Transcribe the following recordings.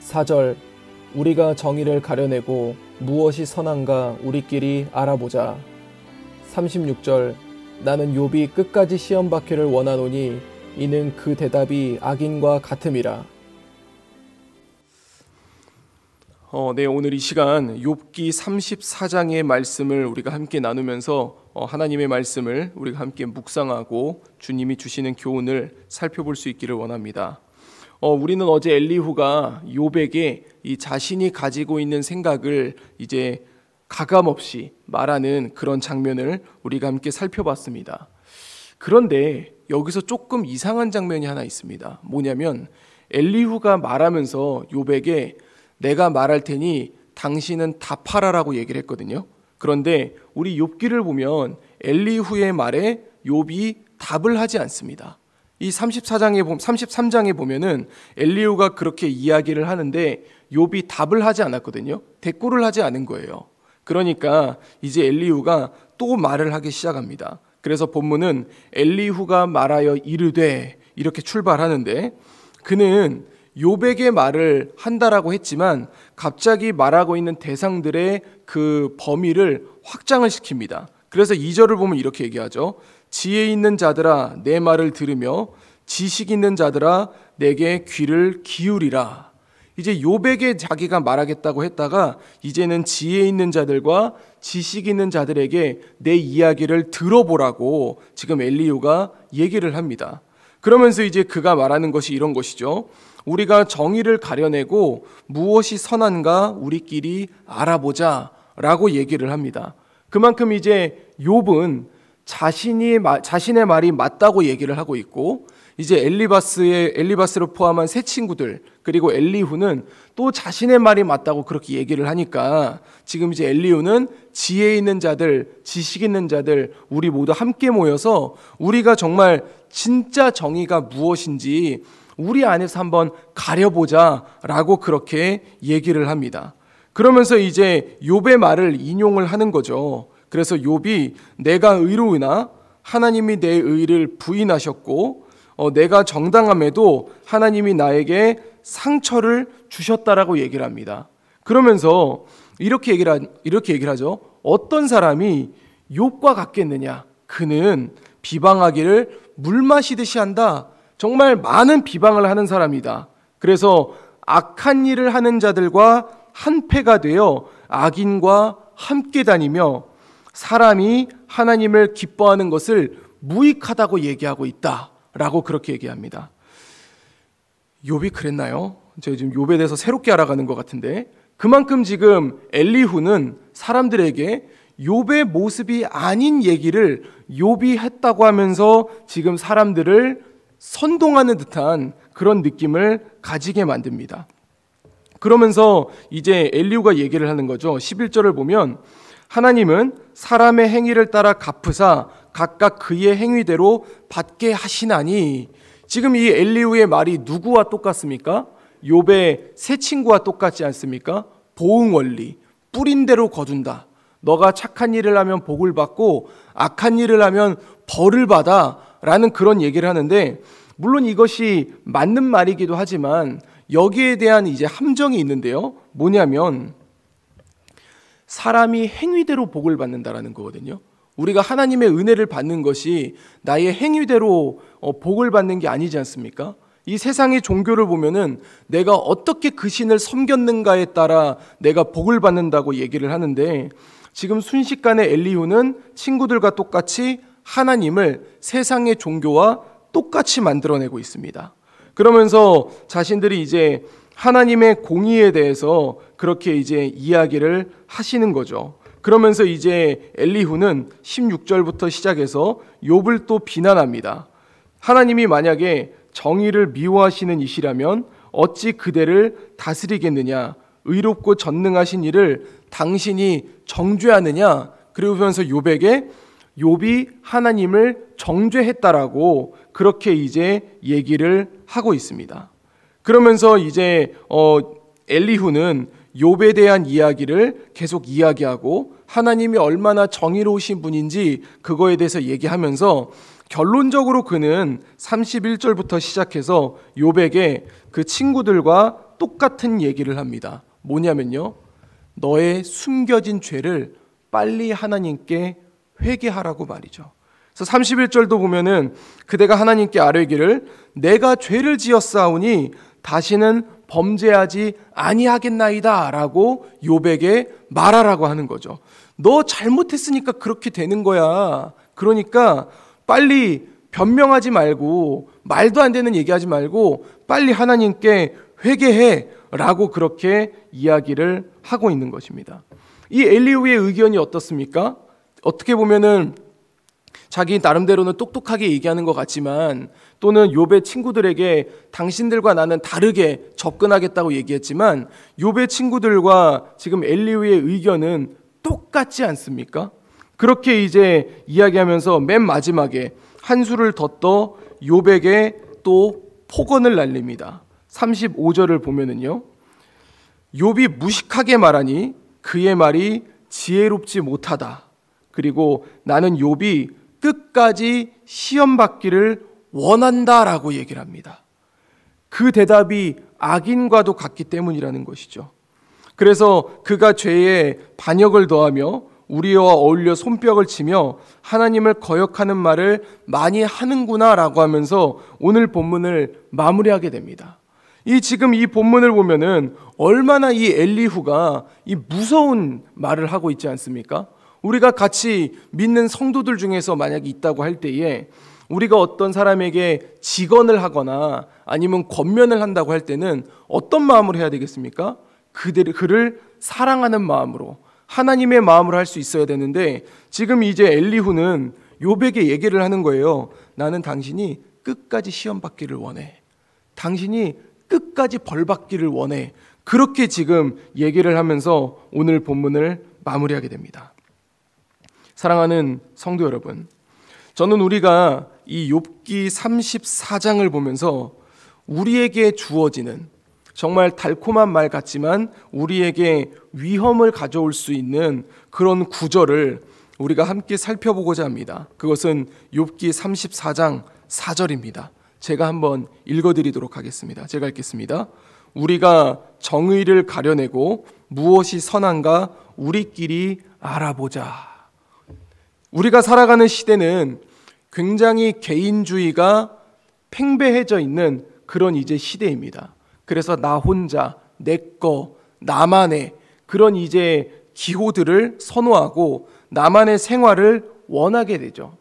4절 우리가 정의를 가려내고 무엇이 선한가 우리끼리 알아보자. 36절 나는 욥이 끝까지 시험 받기를 원하노니 이는 그 대답이 악인과 같음이라. 네, 오늘 이 시간 욥기 34장의 말씀을 우리가 함께 나누면서 하나님의 말씀을 우리가 함께 묵상하고 주님이 주시는 교훈을 살펴볼 수 있기를 원합니다. 우리는 어제 엘리후가 욥에게 이 자신이 가지고 있는 생각을 이제 가감없이 말하는 그런 장면을 우리가 함께 살펴봤습니다. 그런데 여기서 조금 이상한 장면이 하나 있습니다. 뭐냐면 엘리후가 말하면서 욥에게 내가 말할 테니 당신은 답하라라고 얘기를 했거든요. 그런데 우리 욥기를 보면 엘리후의 말에 욥이 답을 하지 않습니다. 이 33장에 보면은 엘리후가 그렇게 이야기를 하는데 욥이 답을 하지 않았거든요. 대꾸를 하지 않은 거예요. 그러니까 이제 엘리후가 또 말을 하기 시작합니다. 그래서 본문은 엘리후가 말하여 이르되 이렇게 출발하는데 그는 욥에게 말을 한다라고 했지만 갑자기 말하고 있는 대상들의 그 범위를 확장을 시킵니다. 그래서 2절을 보면 이렇게 얘기하죠. 지혜 있는 자들아 내 말을 들으며 지식 있는 자들아 내게 귀를 기울이라. 이제 욥에게 자기가 말하겠다고 했다가 이제는 지혜 있는 자들과 지식 있는 자들에게 내 이야기를 들어보라고 지금 엘리후가 얘기를 합니다. 그러면서 이제 그가 말하는 것이 이런 것이죠. 우리가 정의를 가려내고 무엇이 선한가 우리끼리 알아보자 라고 얘기를 합니다. 그만큼 이제 욥은 자신의 말이 맞다고 얘기를 하고 있고 이제 엘리바스를 포함한 세 친구들 그리고 엘리후는 또 자신의 말이 맞다고 그렇게 얘기를 하니까 지금 이제 엘리후는 지혜 있는 자들, 지식 있는 자들 우리 모두 함께 모여서 우리가 정말 진짜 정의가 무엇인지 우리 안에서 한번 가려보자라고 그렇게 얘기를 합니다. 그러면서 이제 욥의 말을 인용을 하는 거죠. 그래서 욥이 내가 의로우나 하나님이 내 의를 부인하셨고 내가 정당함에도 하나님이 나에게 상처를 주셨다라고 얘기를 합니다. 그러면서 이렇게 얘기를 하죠. 어떤 사람이 욥과 같겠느냐? 그는 비방하기를 물 마시듯이 한다. 정말 많은 비방을 하는 사람이다. 그래서 악한 일을 하는 자들과 한패가 되어 악인과 함께 다니며 사람이 하나님을 기뻐하는 것을 무익하다고 얘기하고 있다라고 그렇게 얘기합니다. 욥이 그랬나요? 저희 지금 욥에 대해서 새롭게 알아가는 것 같은데 그만큼 지금 엘리후는 사람들에게 욥의 모습이 아닌 얘기를 욥이 했다고 하면서 지금 사람들을 선동하는 듯한 그런 느낌을 가지게 만듭니다. 그러면서 이제 엘리후가 얘기를 하는 거죠. 11절을 보면 하나님은 사람의 행위를 따라 갚으사 각각 그의 행위대로 받게 하시나니 지금 이 엘리후의 말이 누구와 똑같습니까? 욥의 세 친구와 똑같지 않습니까? 보응 원리, 뿌린 대로 거둔다. 너가 착한 일을 하면 복을 받고 악한 일을 하면 벌을 받아 라는 그런 얘기를 하는데 물론 이것이 맞는 말이기도 하지만 여기에 대한 이제 함정이 있는데요. 뭐냐면 사람이 행위대로 복을 받는다라는 거거든요. 우리가 하나님의 은혜를 받는 것이 나의 행위대로 복을 받는 게 아니지 않습니까? 이 세상의 종교를 보면은 내가 어떻게 그 신을 섬겼는가에 따라 내가 복을 받는다고 얘기를 하는데 지금 순식간에 엘리후는 친구들과 똑같이 하나님을 세상의 종교와 똑같이 만들어내고 있습니다. 그러면서 자신들이 이제 하나님의 공의에 대해서 그렇게 이제 이야기를 하시는 거죠. 그러면서 이제 엘리후는 16절부터 시작해서 욥을 또 비난합니다. 하나님이 만약에 정의를 미워하시는 이시라면 어찌 그대를 다스리겠느냐? 의롭고 전능하신 이를 당신이 정죄하느냐? 그러면서 욥에게 욥이 하나님을 정죄했다라고 그렇게 이제 얘기를 하고 있습니다. 그러면서 이제 엘리후는 욥에 대한 이야기를 계속 이야기하고 하나님이 얼마나 정의로우신 분인지 그거에 대해서 얘기하면서 결론적으로 그는 31절부터 시작해서 욥에게 그 친구들과 똑같은 얘기를 합니다. 뭐냐면요, 너의 숨겨진 죄를 빨리 하나님께 회개하라고 말이죠. 그래서 31절도 보면은 그대가 하나님께 아뢰기를 내가 죄를 지었사오니 다시는 범죄하지 아니하겠나이다 라고 욥에게 말하라고 하는 거죠. 너 잘못했으니까 그렇게 되는 거야. 그러니까 빨리 변명하지 말고 말도 안 되는 얘기하지 말고 빨리 하나님께 회개해 라고 그렇게 이야기를 하고 있는 것입니다. 이 엘리후의 의견이 어떻습니까? 어떻게 보면은 자기 나름대로는 똑똑하게 얘기하는 것 같지만, 또는 욥의 친구들에게 당신들과 나는 다르게 접근하겠다고 얘기했지만 욥의 친구들과 지금 엘리후의 의견은 똑같지 않습니까? 그렇게 이제 이야기하면서 맨 마지막에 한 수를 더 떠 욥에게 또 폭언을 날립니다. 35절을 보면은요, 욥이 무식하게 말하니 그의 말이 지혜롭지 못하다. 그리고 나는 욥이 끝까지 시험 받기를 원한다라고 얘기를 합니다. 그 대답이 악인과도 같기 때문이라는 것이죠. 그래서 그가 죄에 반역을 더하며 우리와 어울려 손뼉을 치며 하나님을 거역하는 말을 많이 하는구나라고 하면서 오늘 본문을 마무리하게 됩니다. 지금 이 본문을 보면은 얼마나 이 엘리후가 이 무서운 말을 하고 있지 않습니까? 우리가 같이 믿는 성도들 중에서 만약에 있다고 할 때에 우리가 어떤 사람에게 직언을 하거나 아니면 권면을 한다고 할 때는 어떤 마음으로 해야 되겠습니까? 그를 사랑하는 마음으로, 하나님의 마음으로 할 수 있어야 되는데, 지금 이제 엘리후는 욥에게 얘기를 하는 거예요. 나는 당신이 끝까지 시험 받기를 원해. 당신이 끝까지 벌 받기를 원해. 그렇게 지금 얘기를 하면서 오늘 본문을 마무리하게 됩니다. 사랑하는 성도 여러분, 저는 우리가 이 욥기 34장을 보면서 우리에게 주어지는 정말 달콤한 말 같지만 우리에게 위험을 가져올 수 있는 그런 구절을 우리가 함께 살펴보고자 합니다. 그것은 욥기 34장 4절입니다. 제가 한번 읽어드리도록 하겠습니다. 제가 읽겠습니다. 우리가 정의를 가려내고 무엇이 선한가 우리끼리 알아보자. 우리가 살아가는 시대는 굉장히 개인주의가 팽배해져 있는 그런 이제 시대입니다. 그래서 나 혼자, 내 거, 나만의 그런 이제 기호들을 선호하고 나만의 생활을 원하게 되죠.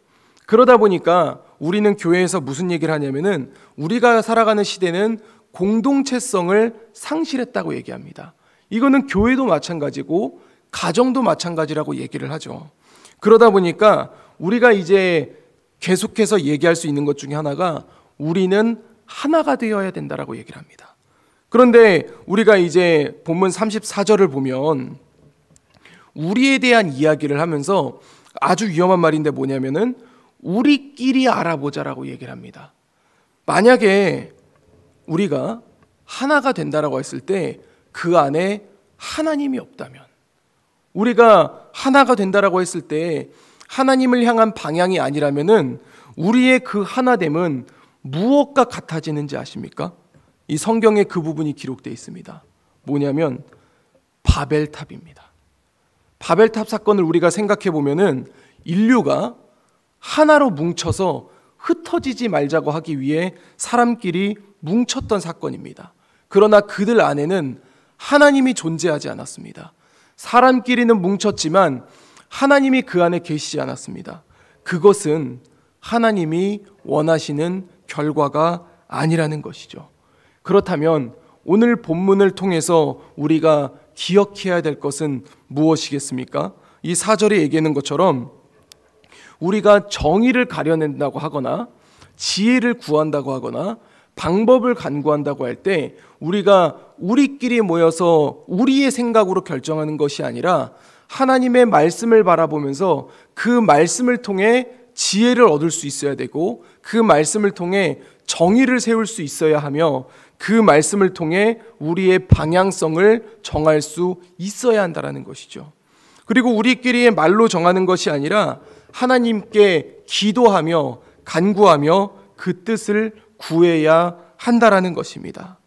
그러다 보니까 우리는 교회에서 무슨 얘기를 하냐면은 우리가 살아가는 시대는 공동체성을 상실했다고 얘기합니다. 이거는 교회도 마찬가지고 가정도 마찬가지라고 얘기를 하죠. 그러다 보니까 우리가 이제 계속해서 얘기할 수 있는 것 중에 하나가 우리는 하나가 되어야 된다라고 얘기를 합니다. 그런데 우리가 이제 본문 34절을 보면 우리에 대한 이야기를 하면서 아주 위험한 말인데 뭐냐면은 우리끼리 알아보자라고 얘기를 합니다. 만약에 우리가 하나가 된다라고 했을 때 그 안에 하나님이 없다면, 우리가 하나가 된다라고 했을 때 하나님을 향한 방향이 아니라면은 우리의 그 하나됨은 무엇과 같아지는지 아십니까? 이 성경에 그 부분이 기록되어 있습니다. 뭐냐면 바벨탑입니다. 바벨탑 사건을 우리가 생각해 보면은 인류가 하나로 뭉쳐서 흩어지지 말자고 하기 위해 사람끼리 뭉쳤던 사건입니다. 그러나 그들 안에는 하나님이 존재하지 않았습니다. 사람끼리는 뭉쳤지만 하나님이 그 안에 계시지 않았습니다. 그것은 하나님이 원하시는 결과가 아니라는 것이죠. 그렇다면 오늘 본문을 통해서 우리가 기억해야 될 것은 무엇이겠습니까? 이 4절에 얘기하는 것처럼 우리가 정의를 가려낸다고 하거나 지혜를 구한다고 하거나 방법을 간구한다고 할 때 우리가 우리끼리 모여서 우리의 생각으로 결정하는 것이 아니라 하나님의 말씀을 바라보면서 그 말씀을 통해 지혜를 얻을 수 있어야 되고 그 말씀을 통해 정의를 세울 수 있어야 하며 그 말씀을 통해 우리의 방향성을 정할 수 있어야 한다는 것이죠. 그리고 우리끼리의 말로 정하는 것이 아니라 하나님께 기도하며 간구하며 그 뜻을 구해야 한다라는 것입니다.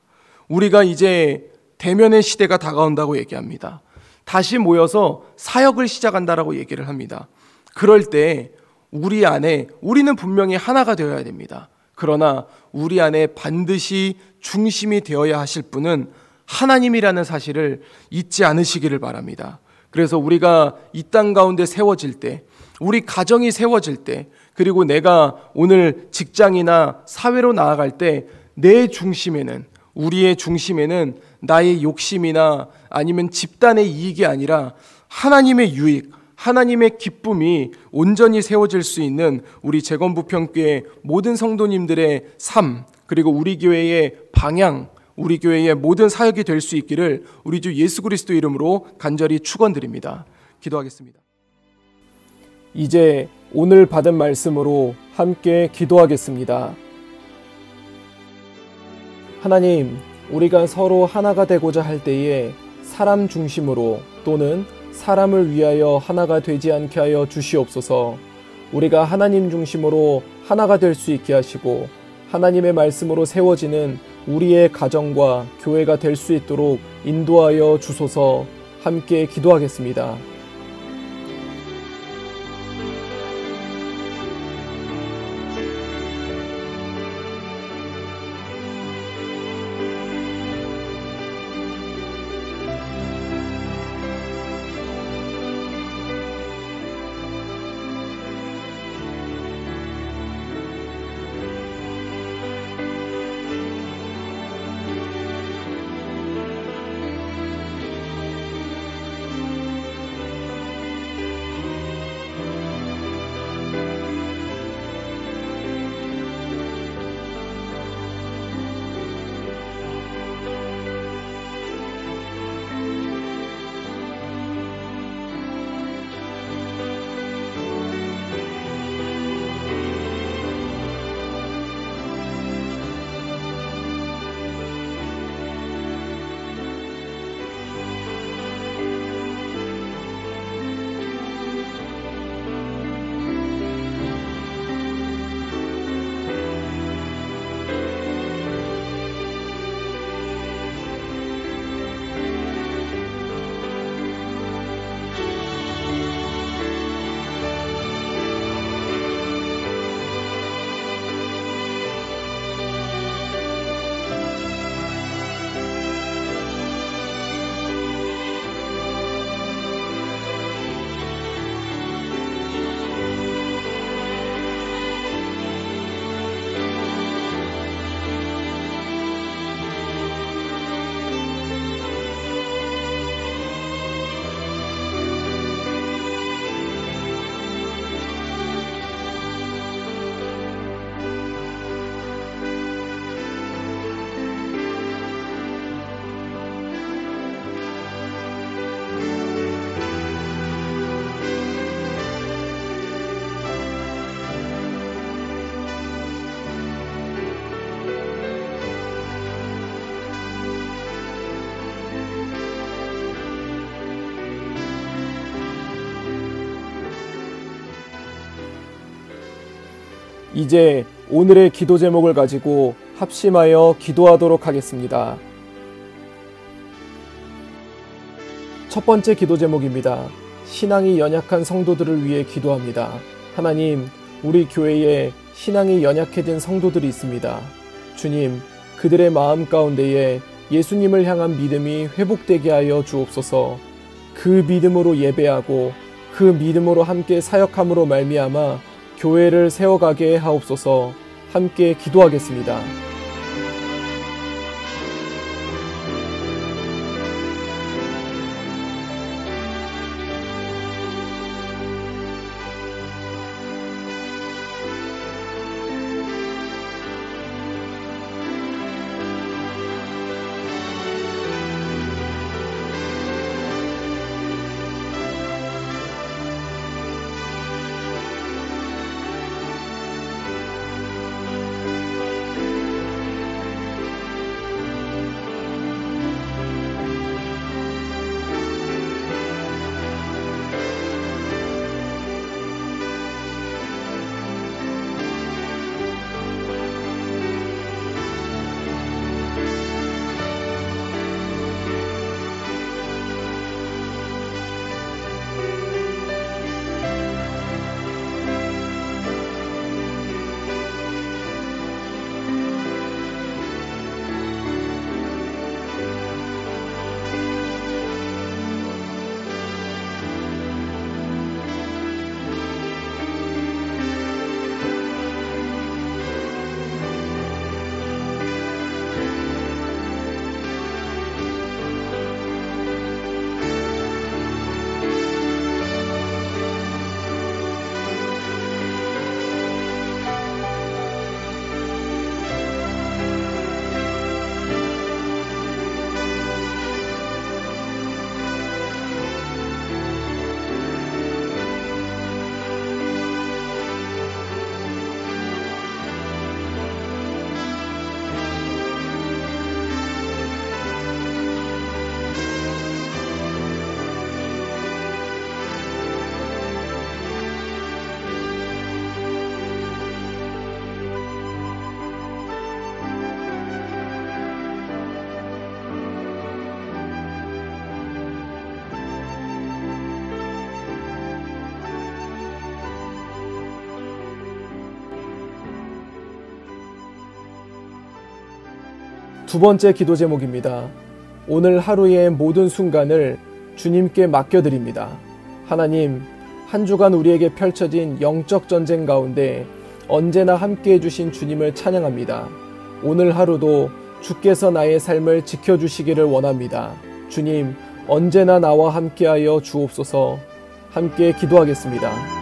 우리가 이제 대면의 시대가 다가온다고 얘기합니다. 다시 모여서 사역을 시작한다라고 얘기를 합니다. 그럴 때 우리 안에 우리는 분명히 하나가 되어야 됩니다. 그러나 우리 안에 반드시 중심이 되어야 하실 분은 하나님이라는 사실을 잊지 않으시기를 바랍니다. 그래서 우리가 이 땅 가운데 세워질 때, 우리 가정이 세워질 때, 그리고 내가 오늘 직장이나 사회로 나아갈 때 내 중심에는, 우리의 중심에는 나의 욕심이나 아니면 집단의 이익이 아니라 하나님의 유익, 하나님의 기쁨이 온전히 세워질 수 있는 우리 재건부평교회 모든 성도님들의 삶, 그리고 우리 교회의 방향, 우리 교회의 모든 사역이 될 수 있기를 우리 주 예수 그리스도 이름으로 간절히 축원드립니다. 기도하겠습니다. 이제 오늘 받은 말씀으로 함께 기도하겠습니다. 하나님, 우리가 서로 하나가 되고자 할 때에 사람 중심으로 또는 사람을 위하여 하나가 되지 않게 하여 주시옵소서. 우리가 하나님 중심으로 하나가 될 수 있게 하시고 하나님의 말씀으로 세워지는 우리의 가정과 교회가 될 수 있도록 인도하여 주소서. 함께 기도하겠습니다. 이제 오늘의 기도 제목을 가지고 합심하여 기도하도록 하겠습니다. 첫 번째 기도 제목입니다. 신앙이 연약한 성도들을 위해 기도합니다. 하나님, 우리 교회에 신앙이 연약해진 성도들이 있습니다. 주님, 그들의 마음 가운데에 예수님을 향한 믿음이 회복되게 하여 주옵소서. 그 믿음으로 예배하고 그 믿음으로 함께 사역함으로 말미암아 교회를 세워가게 하옵소서. 함께 기도하겠습니다. 두 번째 기도 제목입니다. 오늘 하루의 모든 순간을 주님께 맡겨드립니다. 하나님, 한 주간 우리에게 펼쳐진 영적 전쟁 가운데 언제나 함께해 주신 주님을 찬양합니다. 오늘 하루도 주께서 나의 삶을 지켜주시기를 원합니다. 주님, 언제나 나와 함께하여 주옵소서. 함께 기도하겠습니다.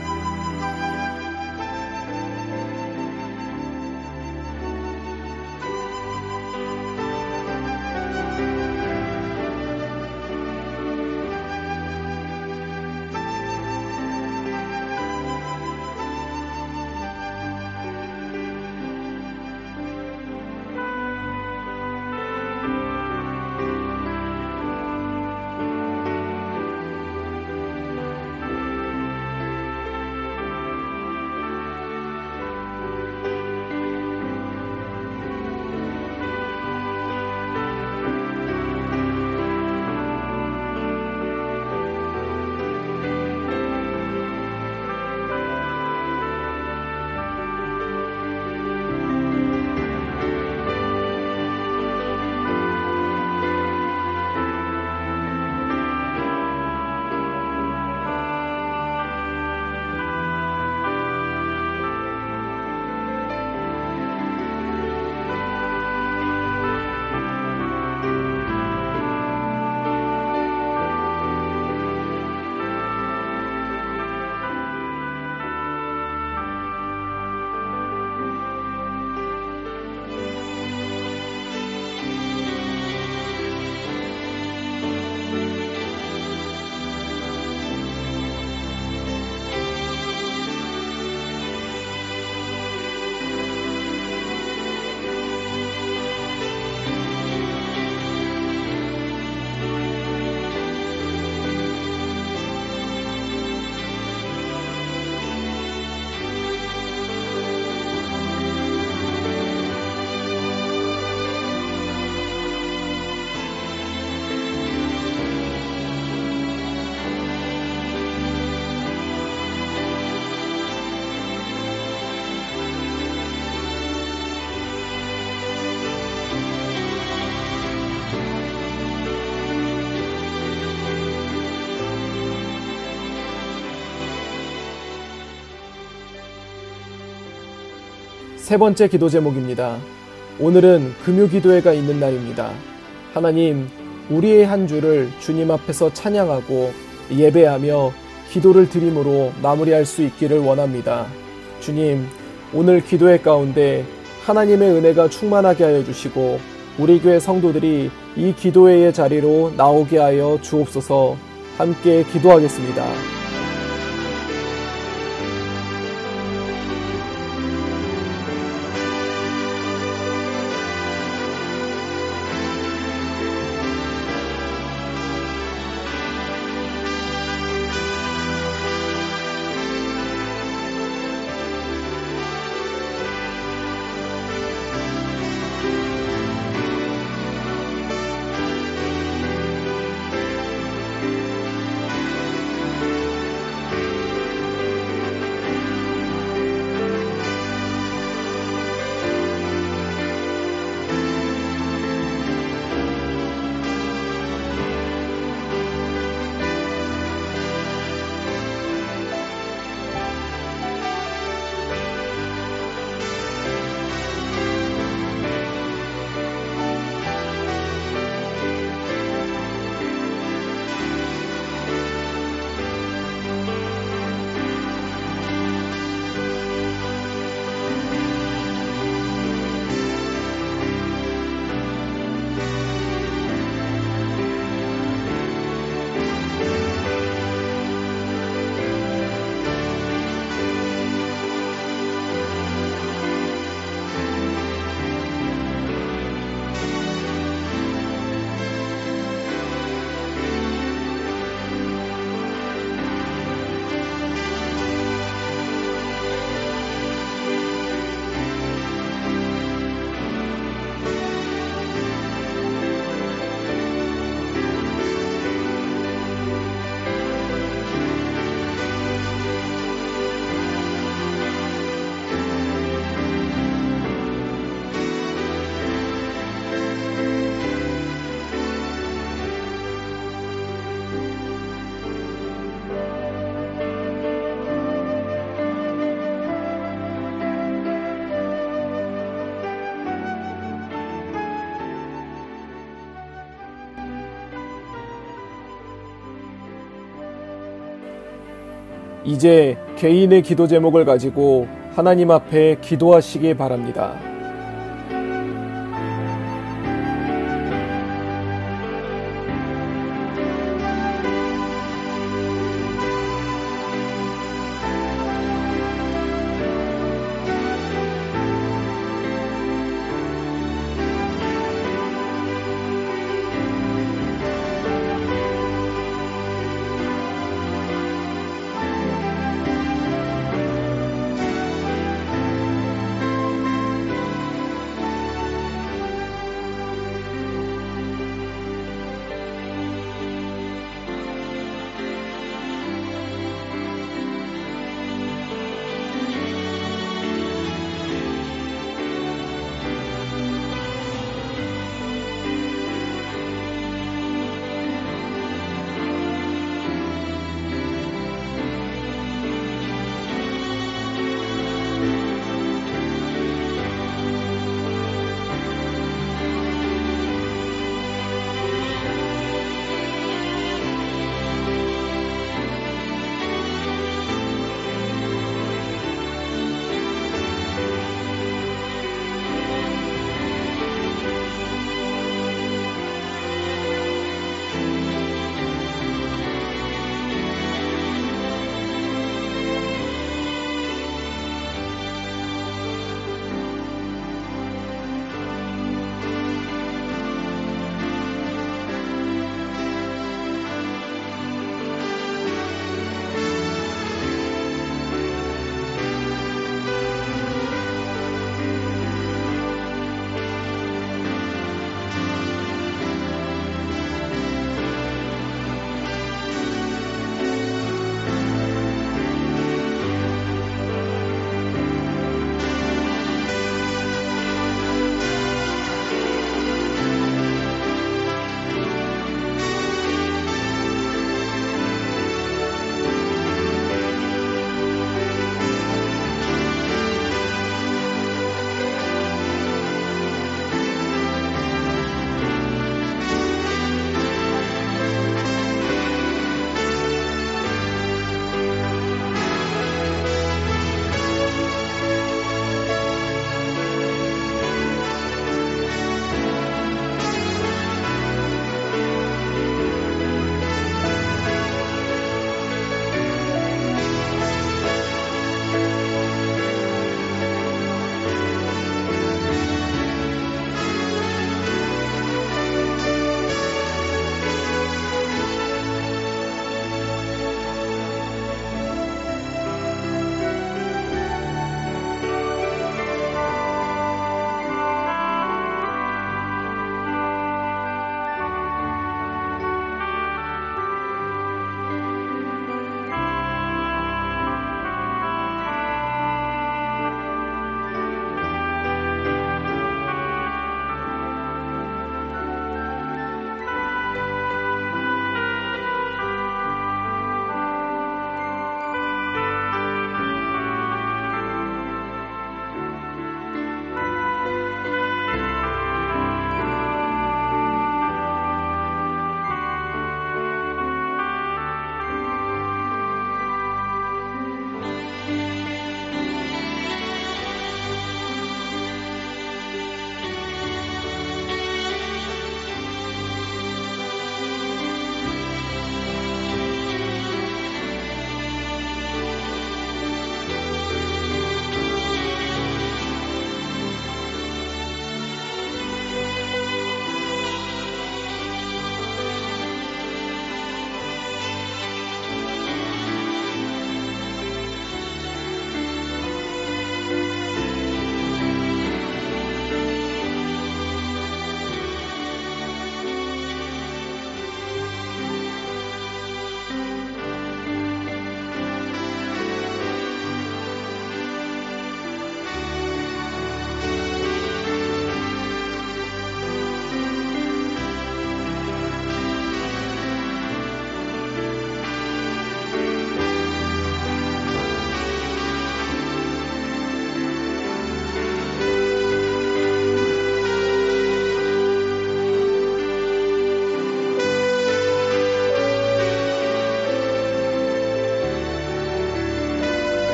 세 번째 기도 제목입니다. 오늘은 금요기도회가 있는 날입니다. 하나님, 우리의 한 주를 주님 앞에서 찬양하고 예배하며 기도를 드림으로 마무리할 수 있기를 원합니다. 주님, 오늘 기도회 가운데 하나님의 은혜가 충만하게 하여 주시고 우리 교회 성도들이 이 기도회의 자리로 나오게 하여 주옵소서. 함께 기도하겠습니다. 이제 개인의 기도 제목을 가지고 하나님 앞에 기도하시기 바랍니다.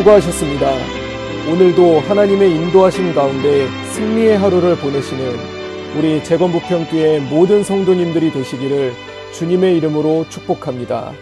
수고하셨습니다. 오늘도 하나님의 인도하심 가운데 승리의 하루를 보내시는 우리 재건부평교회 모든 성도님들이 되시기를 주님의 이름으로 축복합니다.